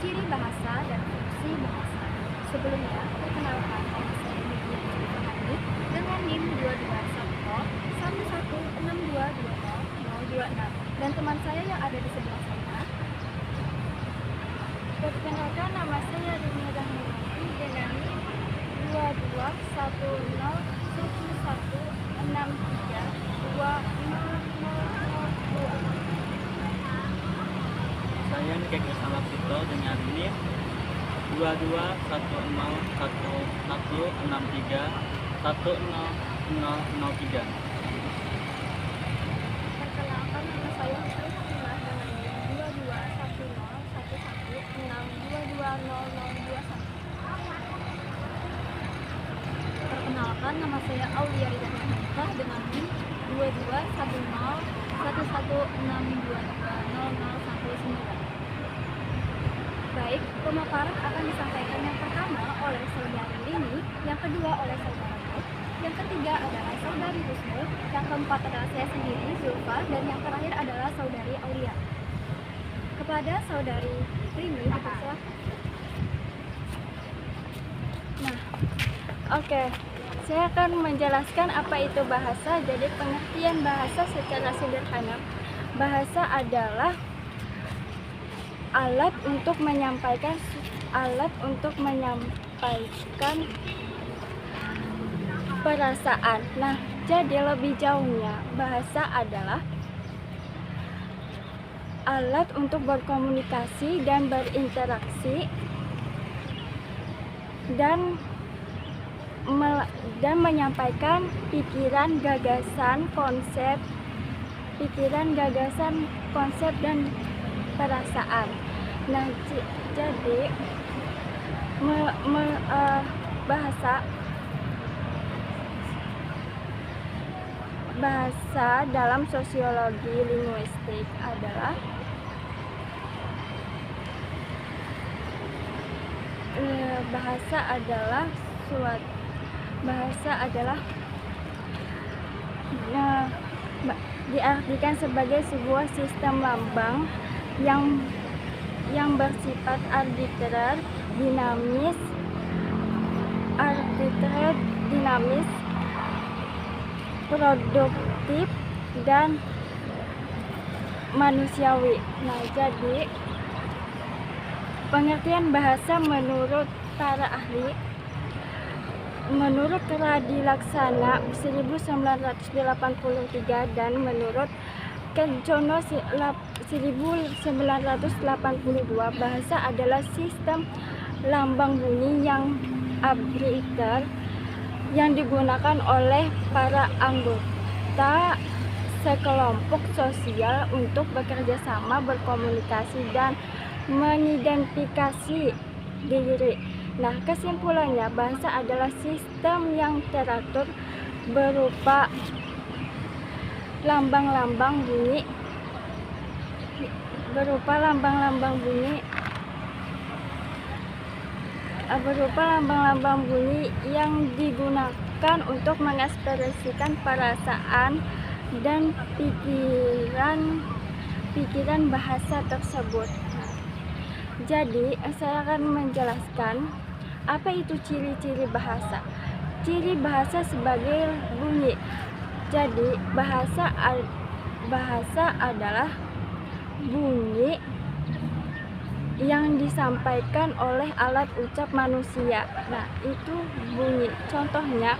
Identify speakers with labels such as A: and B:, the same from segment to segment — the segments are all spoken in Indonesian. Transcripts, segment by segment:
A: ciri bahasa dan fungsi bahasa. Sebelumnya, perkenalkan nama saya Nidya Zulkarnaini dengan NIM 2211162200026 dan teman saya yang ada di sebelah sana. Perkenalkan nama saya Dunia Rahmawati dengan NIM 22111632000.
B: Saya Nikek Krisna Sito dengan NIM 2211163100003.
A: Perkenalkan nama saya Putri Fatimah dengan NIM 2210116220021. Perkenalkan nama saya Aulia Ridha Hanifah dengan NIM 2211116220019. Baik, pemaparan akan disampaikan yang pertama oleh saudari Lini, yang kedua oleh saudara Mike, yang ketiga adalah saudari Husnu, yang keempat adalah saya sendiri, Zulfa, dan yang terakhir adalah saudari Aulia. Kepada saudari Lini, dipersilakan. Nah, oke. Saya akan menjelaskan apa itu bahasa. Jadi pengertian bahasa secara sederhana, bahasa adalah alat untuk menyampaikan perasaan. Nah, jadi lebih jauhnya, bahasa adalah alat untuk berkomunikasi dan berinteraksi dan menyampaikan pikiran, gagasan, konsep dan perasaan. Nah, jadi bahasa dalam sosiologi linguistik adalah diartikan sebagai sebuah sistem lambang yang bersifat arbitrer, dinamis, produktif dan manusiawi. Nah, jadi pengertian bahasa menurut para ahli, menurut Radi Laksana 1983 dan menurut Kencono 1982, bahasa adalah sistem lambang bunyi yang arbiter yang digunakan oleh para anggota sekelompok sosial untuk bekerja sama, berkomunikasi, dan mengidentifikasi diri. Nah, kesimpulannya, bahasa adalah sistem yang teratur berupa lambang-lambang bunyi yang digunakan untuk mengekspresikan perasaan dan pikiran bahasa tersebut. Jadi, saya akan menjelaskan apa itu ciri-ciri bahasa. Ciri bahasa sebagai bunyi. Jadi, bahasa adalah bunyi yang disampaikan oleh alat ucap manusia. Nah, itu bunyi. Contohnya,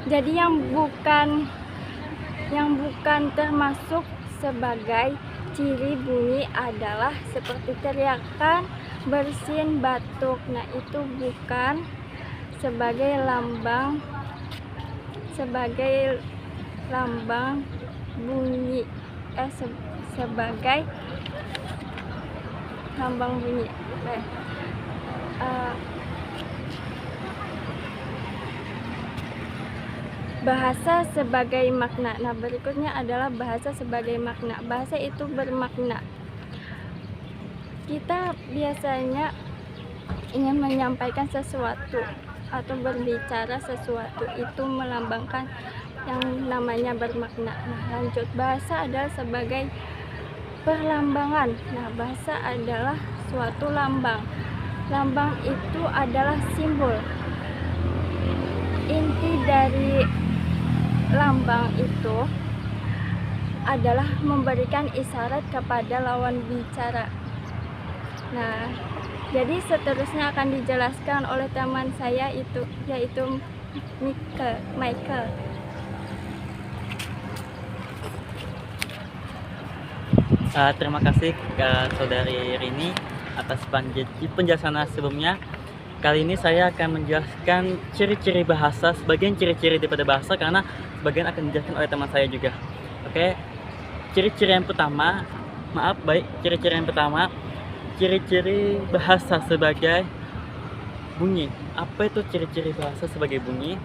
A: jadi yang bukan termasuk sebagai ciri bunyi adalah seperti teriakan, bersin, batuk. Nah, itu bukan sebagai lambang bunyi, sebagai lambang bunyi. Bahasa sebagai makna. Nah, berikutnya adalah bahasa sebagai makna. Bahasa itu bermakna. Kita biasanya ingin menyampaikan sesuatu atau berbicara sesuatu, itu melambangkan yang namanya bermakna. Nah, lanjut, bahasa adalah sebagai perlambangan. Nah, bahasa adalah suatu lambang. Lambang itu adalah simbol. Inti dari lambang itu adalah memberikan isyarat kepada lawan bicara. Nah, jadi seterusnya akan dijelaskan oleh teman saya yaitu Michael.
B: Terima kasih ke Saudari Rini atas penjelasan sebelumnya. Kali ini saya akan menjelaskan ciri-ciri bahasa, sebagian ciri-ciri daripada bahasa, karena sebagian akan dijelaskan oleh teman saya juga. Oke, ciri-ciri yang pertama, ciri-ciri bahasa sebagai bunyi. Apa itu ciri-ciri bahasa sebagai bunyi?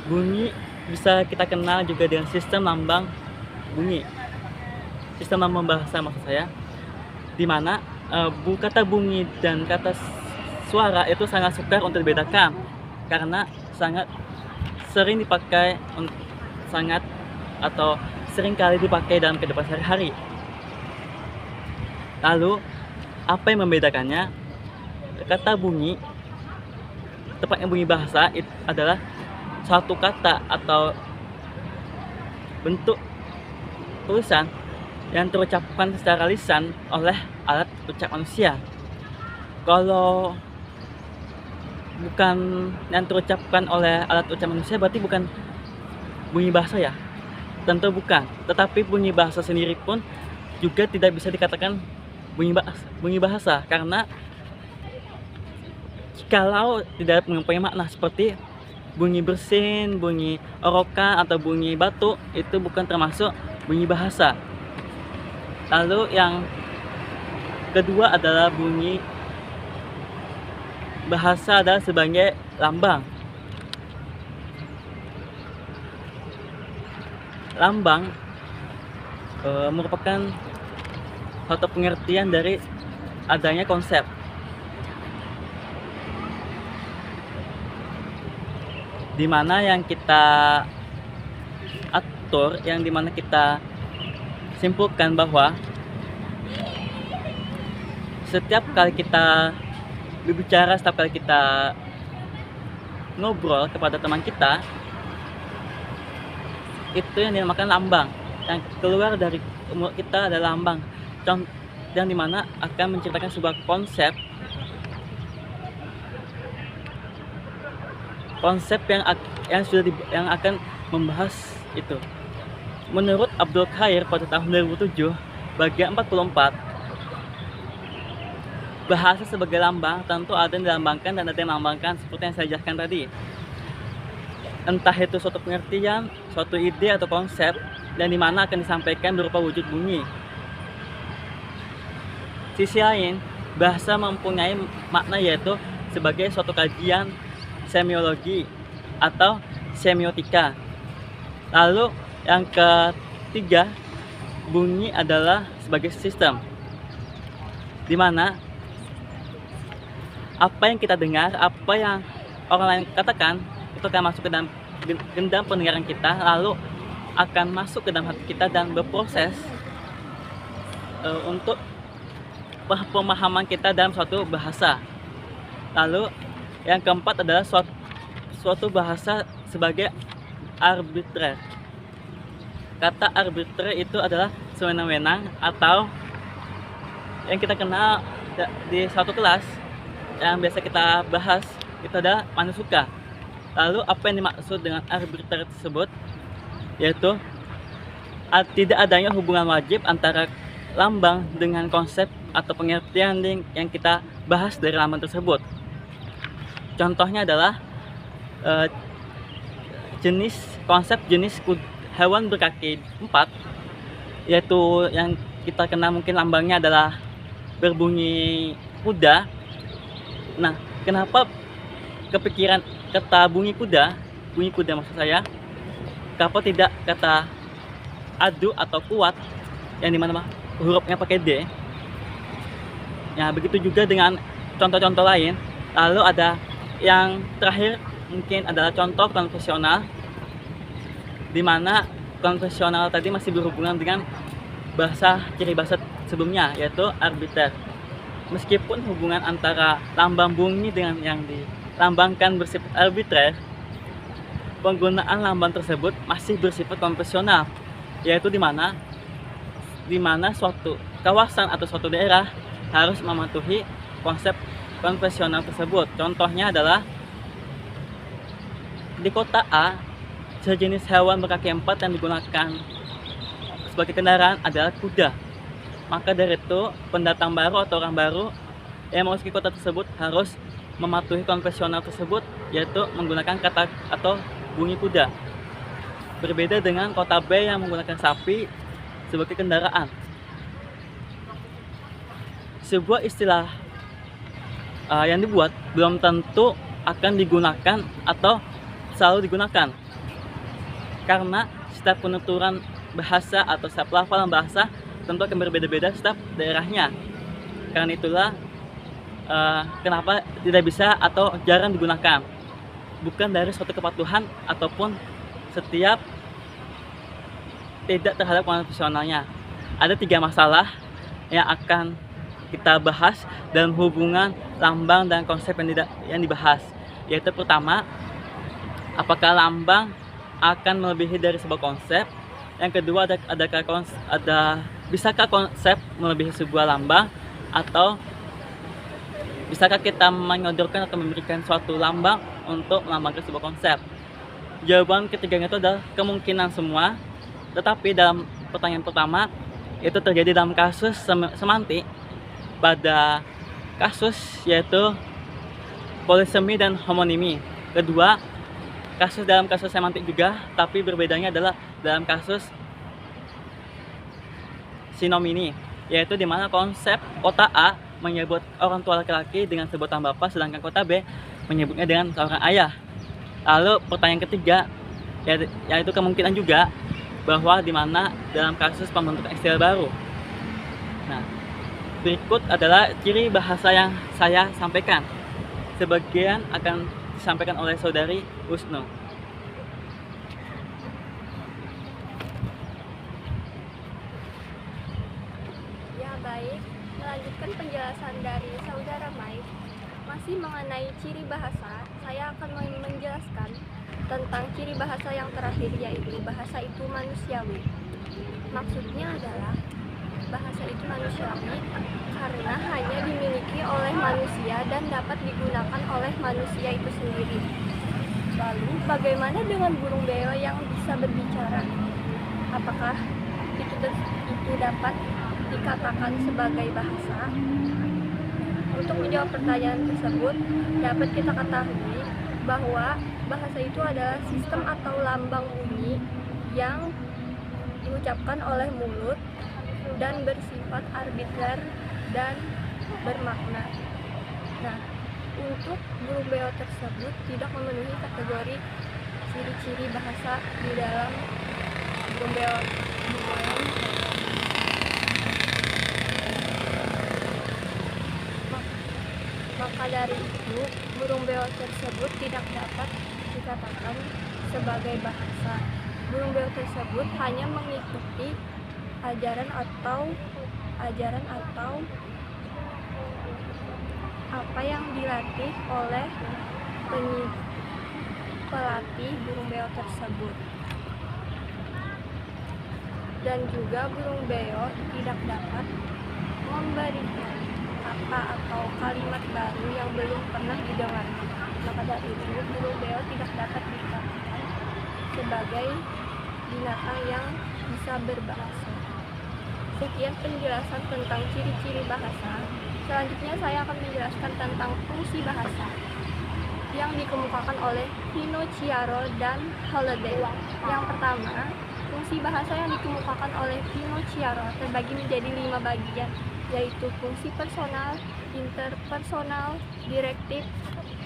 B: Bunyi bisa kita kenal juga dengan sistem lambang bunyi. Sistem lambang bahasa maksud saya, di mana kata bunyi dan kata suara itu sangat sukar untuk dibedakan karena sangat sering dipakai, sering kali dipakai dalam kehidupan sehari-hari. Lalu apa yang membedakannya? Kata bunyi, tepatnya bunyi bahasa, itu adalah suatu kata atau bentuk tulisan yang terucapkan secara lisan oleh alat ucap manusia. Kalau bukan yang terucapkan oleh alat ucap manusia, berarti bukan bunyi bahasa ya? Tentu bukan. Tetapi bunyi bahasa sendiri pun juga tidak bisa dikatakan bunyi bahasa, karena kalau tidak mempunyai makna seperti bunyi bersin, bunyi orokan, atau bunyi batu, itu bukan termasuk bunyi bahasa. Lalu yang kedua adalah bunyi bahasa adalah sebagai lambang. Lambang merupakan suatu pengertian dari adanya konsep. Di mana yang kita atur, yang dimana kita simpulkan bahwa setiap kali kita berbicara, setiap kali kita ngobrol kepada teman kita, itu yang dinamakan lambang. Yang keluar dari mulut kita adalah lambang, yang dimana akan menceritakan sebuah konsep yang akan membahas itu. Menurut Abdul Khair pada tahun 2007, bagian 44, bahasa sebagai lambang tentu ada yang dilambangkan dan ada yang melambangkan, seperti yang saya jelaskan tadi. Entah itu suatu pengertian, suatu ide atau konsep, dan dimana akan disampaikan berupa wujud bunyi. Sisi lain, bahasa mempunyai makna, yaitu sebagai suatu kajian semiologi atau semiotika. Lalu yang ketiga, bunyi adalah sebagai sistem, di mana apa yang kita dengar, apa yang orang lain katakan, itu akan masuk ke dalam gendam pendengaran kita, lalu akan masuk ke dalam hati kita dan berproses untuk pemahaman kita dalam suatu bahasa. Lalu yang keempat adalah suatu bahasa sebagai arbitrer. Kata arbitrer itu adalah sewenang-wenang, atau yang kita kenal di suatu kelas yang biasa kita bahas itu adalah manusuka. Lalu apa yang dimaksud dengan arbitrer tersebut? Yaitu tidak adanya hubungan wajib antara lambang dengan konsep atau pengertian yang kita bahas dari lambang tersebut. Contohnya adalah konsep jenis hewan berkaki 4, yaitu yang kita kenal mungkin lambangnya adalah berbunyi kuda. Nah, kenapa kepikiran kata bunyi kuda maksud saya, kenapa tidak kata adu atau kuat, yang dimana hurufnya pakai D. Nah, begitu juga dengan contoh-contoh lain. Lalu ada yang terakhir, mungkin adalah contoh konvensional, di mana konvensional tadi masih berhubungan dengan ciri bahasa sebelumnya, yaitu arbiter. Meskipun hubungan antara lambang bunyi dengan yang dilambangkan bersifat arbiter, penggunaan lambang tersebut masih bersifat konvensional, yaitu di mana suatu kawasan atau suatu daerah harus mematuhi konsep konvensional tersebut. Contohnya adalah di kota A, sejenis hewan berkaki 4 yang digunakan sebagai kendaraan adalah kuda. Maka dari itu, pendatang baru atau orang baru yang memasuki kota tersebut harus mematuhi konvensional tersebut, yaitu menggunakan kata atau bunyi kuda. Berbeda dengan kota B yang menggunakan sapi sebagai kendaraan. Sebuah istilah yang dibuat belum tentu akan digunakan atau selalu digunakan, karena setiap penuturan bahasa atau setiap lafalan bahasa tentu akan berbeda-beda setiap daerahnya. Karena itulah kenapa tidak bisa atau jarang digunakan, bukan dari suatu kepatuhan ataupun setiap tidak terhadap konvensionalnya. Ada 3 masalah yang akan kita bahas dalam hubungan lambang dan konsep yang dibahas, yaitu pertama, apakah lambang akan melebihi dari sebuah konsep? Yang kedua, bisakah konsep melebihi sebuah lambang, atau bisakah kita menyodorkan atau memberikan suatu lambang untuk melambangkan sebuah konsep? Jawaban ketiganya itu adalah kemungkinan semua, tetapi dalam pertanyaan pertama itu terjadi dalam kasus semantik. Pada kasus yaitu polisemi dan homonimi. Kedua, dalam kasus semantik juga, tapi berbedanya adalah dalam kasus sinomini, yaitu di mana konsep kota A menyebut orang tua laki-laki dengan sebutan bapak, sedangkan kota B menyebutnya dengan seorang ayah. Lalu pertanyaan ketiga, yaitu kemungkinan juga bahwa di mana dalam kasus pembentukan istilah baru. Nah, berikut adalah ciri bahasa yang saya sampaikan. Sebagian akan disampaikan oleh saudari Husnu.
A: Ya baik, melanjutkan penjelasan dari saudara Mike. Masih mengenai ciri bahasa, saya akan menjelaskan tentang ciri bahasa yang terakhir, yaitu bahasa itu manusiawi. Maksudnya adalah bahasa itu manusiawi karena hanya dimiliki oleh manusia dan dapat digunakan oleh manusia itu sendiri. Lalu, bagaimana dengan burung beo yang bisa berbicara? Apakah itu dapat dikatakan sebagai bahasa? Untuk menjawab pertanyaan tersebut, dapat kita ketahui bahwa bahasa itu adalah sistem atau lambang bunyi yang diucapkan oleh mulut dan bersifat arbiter dan bermakna. Nah, untuk burung beo tersebut tidak memenuhi kategori ciri-ciri bahasa di dalam burung beo. Maka dari itu, burung beo tersebut tidak dapat dikatakan sebagai bahasa. Burung beo tersebut hanya mengikuti ajaran atau apa yang dilatih oleh pelatih burung beo tersebut. Dan juga burung beo tidak dapat memberikan kata atau kalimat baru yang belum pernah didengar. Maka dari itu, burung beo tidak dapat dikatakan sebagai binatang yang bisa berbahasa. Sekian penjelasan tentang ciri-ciri bahasa. Selanjutnya saya akan menjelaskan tentang fungsi bahasa yang dikemukakan oleh Finocchiaro dan Halliday. Yang pertama, fungsi bahasa yang dikemukakan oleh Finocchiaro terbagi menjadi 5 bagian, yaitu fungsi personal, interpersonal, direktif,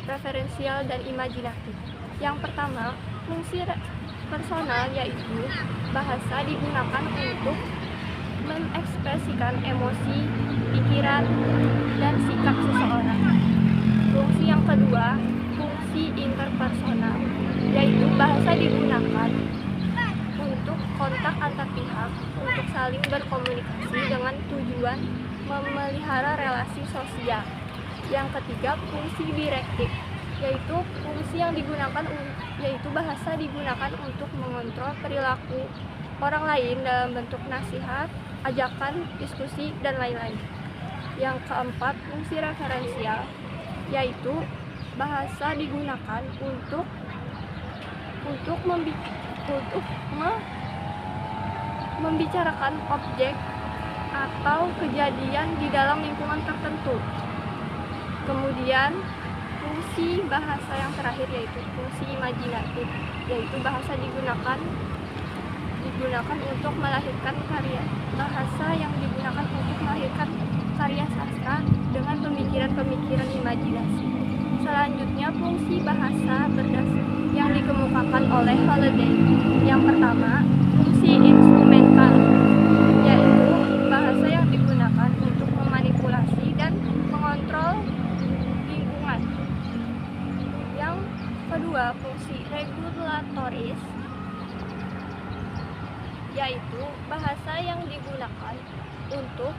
A: referensial, dan imajinatif. Yang pertama, fungsi personal, yaitu bahasa digunakan untuk mengekspresikan emosi, pikiran, dan sikap seseorang. Fungsi yang kedua, fungsi interpersonal, yaitu bahasa digunakan untuk kontak antar pihak untuk saling berkomunikasi dengan tujuan memelihara relasi sosial. Yang ketiga, fungsi direktif, yaitu fungsi yang digunakan yaitu bahasa digunakan untuk mengontrol perilaku orang lain dalam bentuk nasihat, ajakan, diskusi, dan lain-lain. Yang keempat, fungsi referensial, yaitu bahasa digunakan untuk membicarakan objek atau kejadian di dalam lingkungan tertentu. Kemudian fungsi bahasa yang terakhir yaitu fungsi imajinatif, yaitu bahasa digunakan untuk melahirkan karya. Bahasa yang digunakan untuk melahirkan karya sastra dengan pemikiran-pemikiran imajinasi. Selanjutnya, fungsi bahasa berdasar yang dikemukakan oleh Holiday. Yang pertama, fungsi instrumental, yaitu bahasa yang digunakan untuk memanipulasi dan mengontrol lingkungan. Yang kedua, fungsi regulatoris, yaitu bahasa yang digunakan untuk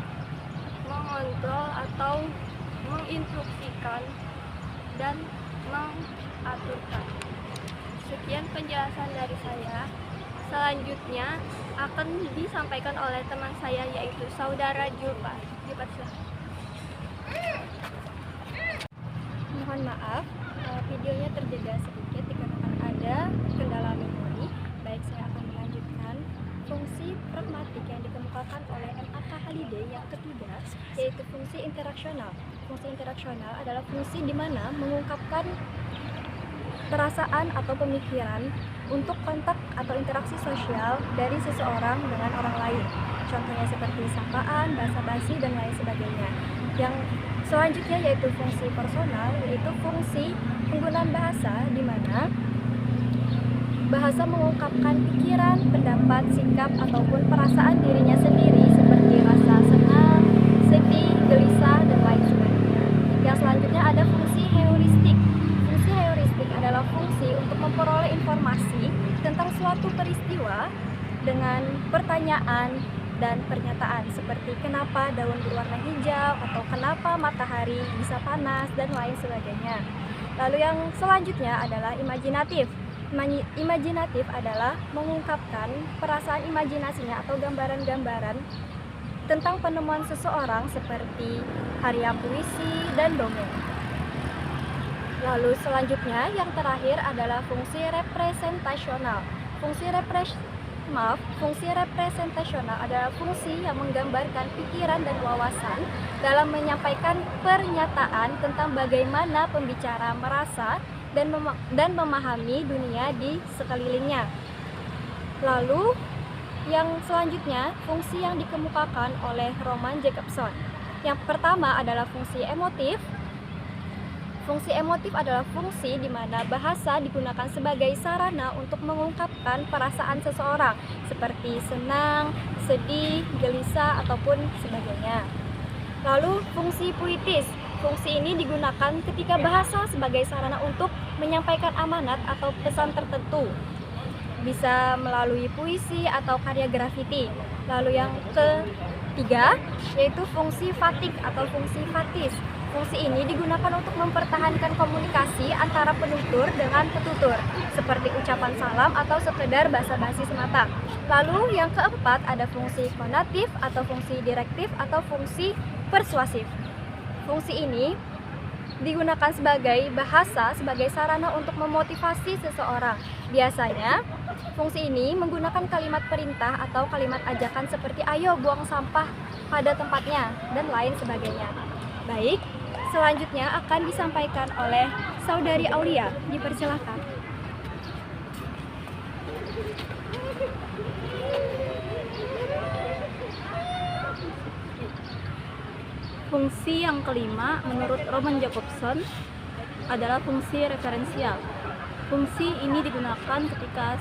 A: mengontrol atau menginstruksikan dan mengaturkan. Sekian penjelasan dari saya. Selanjutnya akan disampaikan oleh teman saya yaitu saudara Julpa. Mohon maaf, videonya terjeda sedikit dikarenakan ada kendala memori. Baik, saya akan melanjutkan fungsi pragmatik yang dikemukakan oleh M.A.K. Holiday yang ketiga, yaitu fungsi interaksional. Fungsi interaksional adalah fungsi di mana mengungkapkan perasaan atau pemikiran untuk kontak atau interaksi sosial dari seseorang dengan orang lain. Contohnya seperti sapaan, basa-basi, dan lain sebagainya. Yang selanjutnya yaitu fungsi personal, yaitu fungsi penggunaan bahasa di mana bahasa mengungkapkan pikiran, pendapat, sikap, ataupun perasaan dirinya sendiri seperti rasa senang, sedih, gelisah, dan lain sebagainya. Yang selanjutnya ada fungsi heuristik. Fungsi heuristik adalah fungsi untuk memperoleh informasi tentang suatu peristiwa dengan pertanyaan dan pernyataan seperti kenapa daun berwarna hijau atau kenapa matahari bisa panas dan lain sebagainya. Lalu yang selanjutnya adalah imajinatif. Imajinatif adalah mengungkapkan perasaan imajinasinya atau gambaran-gambaran tentang penemuan seseorang seperti karya puisi dan dongeng. Lalu selanjutnya yang terakhir adalah fungsi representasional. Fungsi representasional adalah fungsi yang menggambarkan pikiran dan wawasan dalam menyampaikan pernyataan tentang bagaimana pembicara merasa dan memahami dunia di sekelilingnya. Lalu yang selanjutnya fungsi yang dikemukakan oleh Roman Jacobson. Yang pertama adalah fungsi emotif. Fungsi emotif adalah fungsi di mana bahasa digunakan sebagai sarana untuk mengungkapkan perasaan seseorang seperti senang, sedih, gelisah, ataupun sebagainya. Lalu fungsi puitis. Fungsi ini digunakan ketika bahasa sebagai sarana untuk menyampaikan amanat atau pesan tertentu. Bisa melalui puisi atau karya grafiti. Lalu yang ketiga yaitu fungsi fatik atau fungsi fatis. Fungsi ini digunakan untuk mempertahankan komunikasi antara penutur dengan petutur, seperti ucapan salam atau sekedar basa-basi semata. Lalu yang keempat ada fungsi konatif atau fungsi direktif atau fungsi persuasif. Fungsi ini digunakan sebagai bahasa sebagai sarana untuk memotivasi seseorang. Biasanya fungsi ini menggunakan kalimat perintah atau kalimat ajakan seperti ayo buang sampah pada tempatnya dan lain sebagainya. Baik, selanjutnya akan disampaikan oleh Saudari Aulia. Dipersilakan.
C: Fungsi yang kelima menurut Roman Jacobson adalah fungsi referensial. Fungsi ini digunakan ketika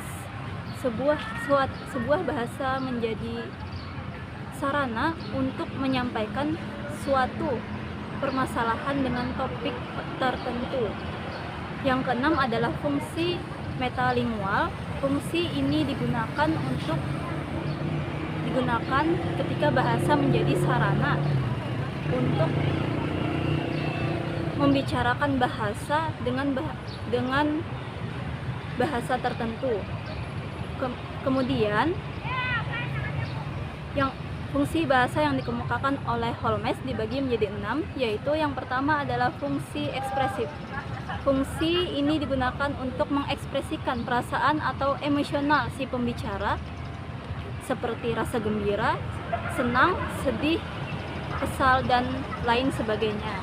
C: sebuah bahasa menjadi sarana untuk menyampaikan suatu permasalahan dengan topik tertentu. Yang keenam adalah fungsi metalingual. Fungsi ini digunakan ketika bahasa menjadi sarana untuk membicarakan bahasa dengan bahasa tertentu. Kemudian yang fungsi bahasa yang dikemukakan oleh Holmes dibagi menjadi 6, yaitu yang pertama adalah fungsi ekspresif. Fungsi ini digunakan untuk mengekspresikan perasaan atau emosional si pembicara seperti rasa gembira, senang, sedih, kesal, dan lain sebagainya.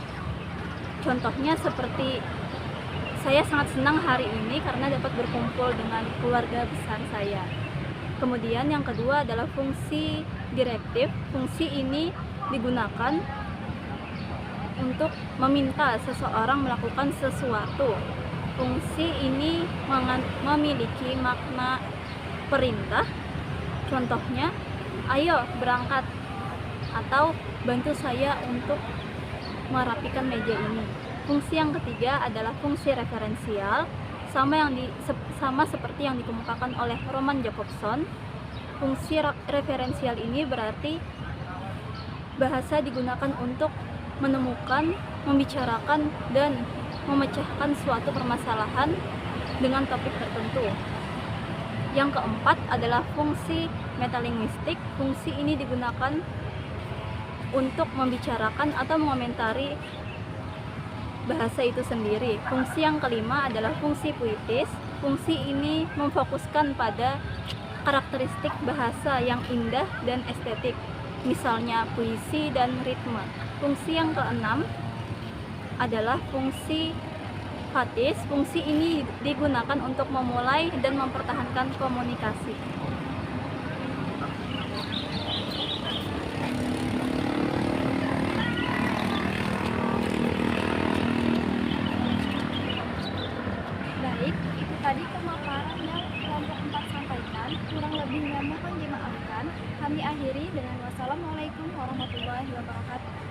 C: Contohnya seperti, saya sangat senang hari ini karena dapat berkumpul dengan keluarga besar saya. Kemudian yang kedua adalah fungsi direktif. Fungsi ini digunakan untuk meminta seseorang melakukan sesuatu. Fungsi ini memiliki makna perintah. Contohnya, ayo berangkat, atau bantu saya untuk merapikan meja ini. Fungsi yang ketiga adalah fungsi referensial, sama seperti yang dikemukakan oleh Roman Jakobson. Fungsi referensial ini berarti bahasa digunakan untuk menemukan, membicarakan, dan memecahkan suatu permasalahan dengan topik tertentu. Yang keempat adalah fungsi metalinguistik. Fungsi ini digunakan untuk membicarakan atau mengomentari bahasa itu sendiri. Fungsi yang kelima adalah fungsi puitis. Fungsi ini memfokuskan pada karakteristik bahasa yang indah dan estetik, misalnya puisi dan ritme. Fungsi yang keenam adalah fungsi fatis. Fungsi ini digunakan untuk memulai dan mempertahankan komunikasi.
A: Baik, itu tadi pemaparan yang kelompok 4 sampaikan. Kurang lebihnya mohon dimaafkan. Kami akhiri dengan wassalamualaikum warahmatullahi wabarakatuh.